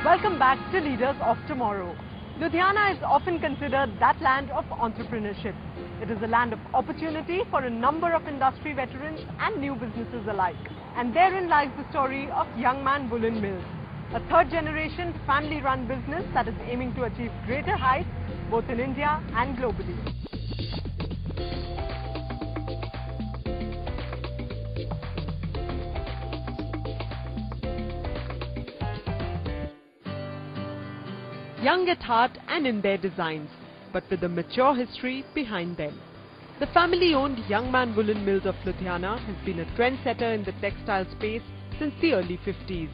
Welcome back to Leaders of Tomorrow. Ludhiana is often considered that land of entrepreneurship. It is a land of opportunity for a number of industry veterans and new businesses alike. And therein lies the story of Youngman Woollen Mills, a third-generation family-run business that is aiming to achieve greater heights both in India and globally. Young at heart and in their designs, but with a mature history behind them. The family-owned Youngman Woollen Mills of Ludhiana has been a trendsetter in the textile space since the early 50s.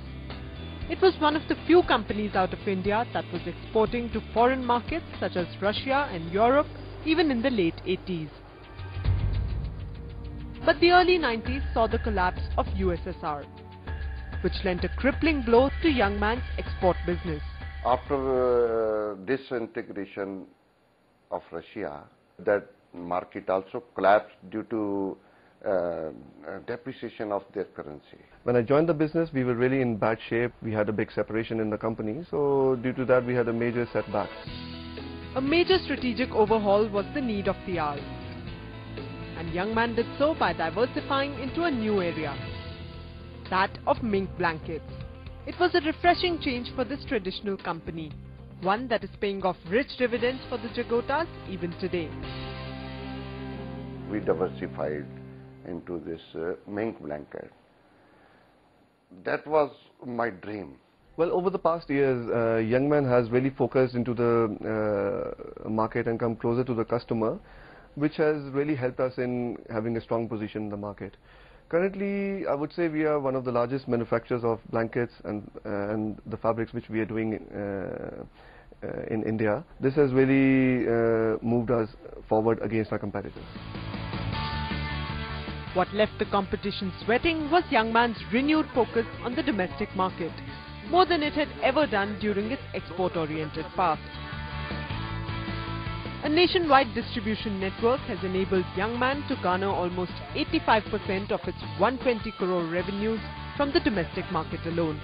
It was one of the few companies out of India that was exporting to foreign markets such as Russia and Europe even in the late 80s. But the early 90s saw the collapse of USSR, which lent a crippling blow to Youngman's export business. After disintegration of Russia, that market also collapsed due to depreciation of their currency. When I joined the business, we were really in bad shape. We had a big separation in the company, so due to that we had a major setback. A major strategic overhaul was the need of the hour, and Youngman did so by diversifying into a new area, that of mink blankets. It was a refreshing change for this traditional company, one that is paying off rich dividends for the Jagotas even today. We diversified into this mink blanket. That was my dream. Well, over the past years, Youngman has really focused into the market and come closer to the customer, which has really helped us in having a strong position in the market. Currently, I would say we are one of the largest manufacturers of blankets and the fabrics which we are doing in India. This has really moved us forward against our competitors. What left the competition sweating was Youngman's renewed focus on the domestic market, more than it had ever done during its export-oriented past. A nationwide distribution network has enabled Youngman to garner almost 85% of its 120 crore revenues from the domestic market alone,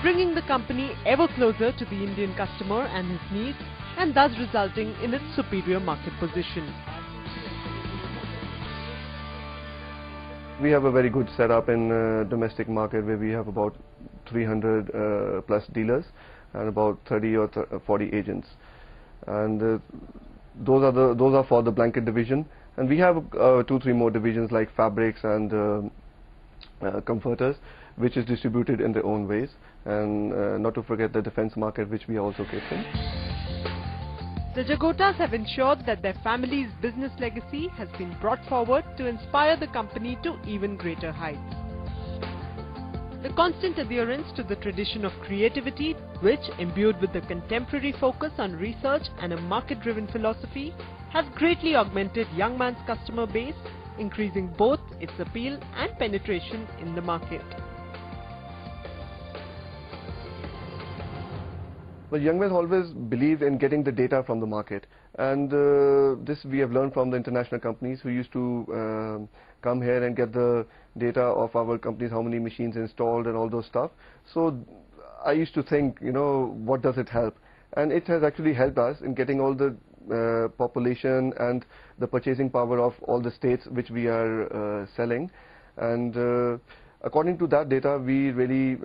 bringing the company ever closer to the Indian customer and his needs, and thus resulting in its superior market position. We have a very good setup in domestic market where we have about 300 plus dealers and about 30 or 40 agents. And those are for the blanket division, and we have 2-3 more divisions like fabrics and comforters, which is distributed in their own ways, and not to forget the defense market, which we also catering. The Jagotas have ensured that their family's business legacy has been brought forward to inspire the company to even greater heights. The constant adherence to the tradition of creativity, which, imbued with the contemporary focus on research and a market-driven philosophy, has greatly augmented Youngman's customer base, increasing both its appeal and penetration in the market. Well, Youngman always believed in getting the data from the market, and this we have learned from the international companies who used to come here and get the data of our companies, how many machines installed and all those stuff. So I used to think, you know, what does it help? And it has actually helped us in getting all the population and the purchasing power of all the states which we are selling. And according to that data, we really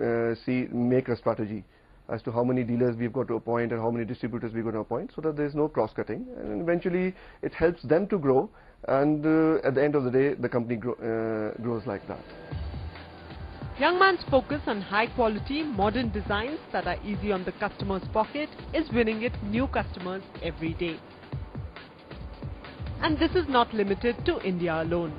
make a strategy as to how many dealers we've got to appoint and how many distributors we're going to appoint, so that there's no cross-cutting, and eventually it helps them to grow, and at the end of the day the company grows like that. Youngman's focus on high-quality, modern designs that are easy on the customer's pocket is winning it new customers every day. And this is not limited to India alone.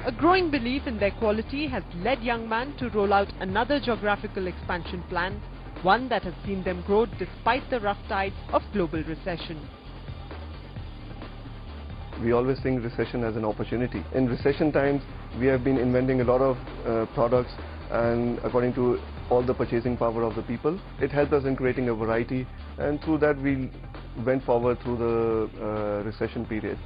A growing belief in their quality has led Youngman to roll out another geographical expansion plan, one that has seen them grow despite the rough tides of global recession. We always think recession as an opportunity. In recession times, we have been inventing a lot of products, and according to all the purchasing power of the people, it helped us in creating a variety, and through that we went forward through the recession period.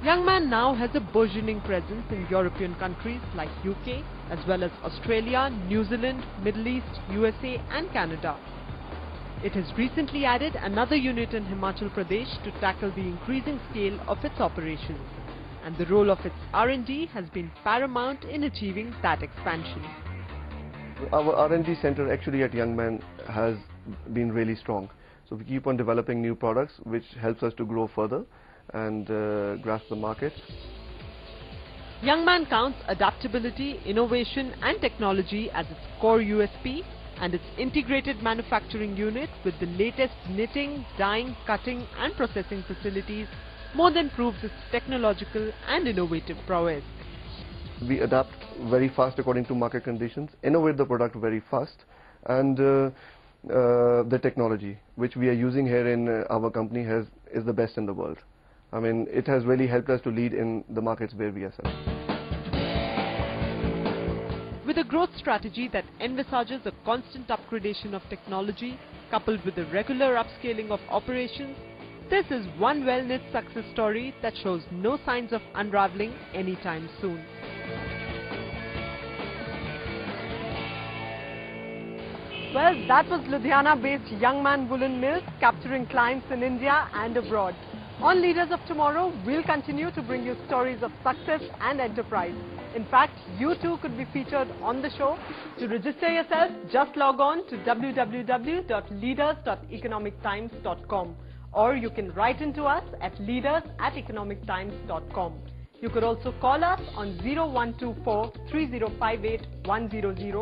Youngman now has a burgeoning presence in European countries like UK, as well as Australia, New Zealand, Middle East, USA and Canada. It has recently added another unit in Himachal Pradesh to tackle the increasing scale of its operations, and the role of its R&D has been paramount in achieving that expansion. Our R&D center actually at Youngman has been really strong. So we keep on developing new products which helps us to grow further and grasp the market. Youngman counts adaptability, innovation and technology as its core USP, and its integrated manufacturing unit with the latest knitting, dyeing, cutting and processing facilities more than proves its technological and innovative prowess. We adapt very fast according to market conditions, innovate the product very fast, and the technology which we are using here in our company is the best in the world. I mean, it has really helped us to lead in the markets where we are selling. With a growth strategy that envisages a constant upgradation of technology coupled with the regular upscaling of operations, this is one well-knit success story that shows no signs of unraveling anytime soon. Well, that was Ludhiana-based Youngman Woollen Mills capturing clients in India and abroad. On Leaders of Tomorrow, we'll continue to bring you stories of success and enterprise. In fact, you too could be featured on the show. To register yourself, just log on to www.leaders.economictimes.com, or you can write into us at leaders@economictimes.com. You could also call us on 0124 3058 100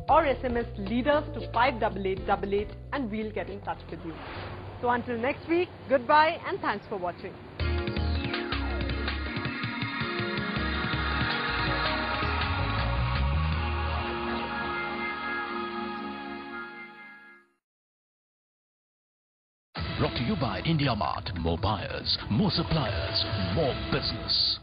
or SMS Leaders to 58888 and we'll get in touch with you. So until next week, goodbye and thanks for watching. Brought to you by IndiaMART. More buyers, more suppliers, more business.